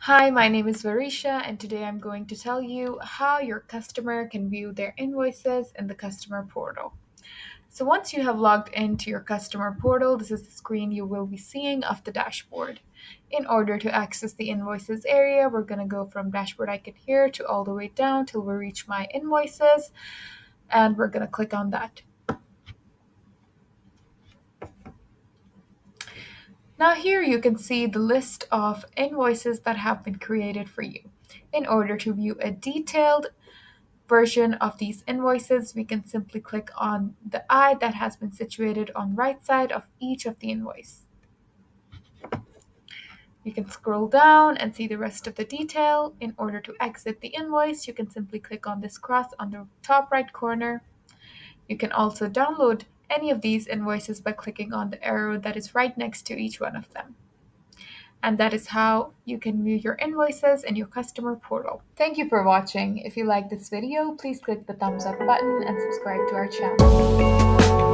Hi, my name is Varisha, and today I'm going to tell you how your customer can view their invoices in the customer portal. So, once you have logged into your customer portal, this is the screen you will be seeing of the dashboard. In order to access the invoices area, we're going to go from dashboard icon here to all the way down till we reach my invoices, and we're going to click on that. Now here you can see the list of invoices that have been created for you. In order to view a detailed version of these invoices, we can simply click on the eye that has been situated on right side of each of the invoice. You can scroll down and see the rest of the detail. In order to exit the invoice, you can simply click on this cross on the top right corner. You can also download any of these invoices by clicking on the arrow that is right next to each one of them. And that is how you can view your invoices in your customer portal. Thank you for watching. If you like this video, please click the thumbs up button and subscribe to our channel.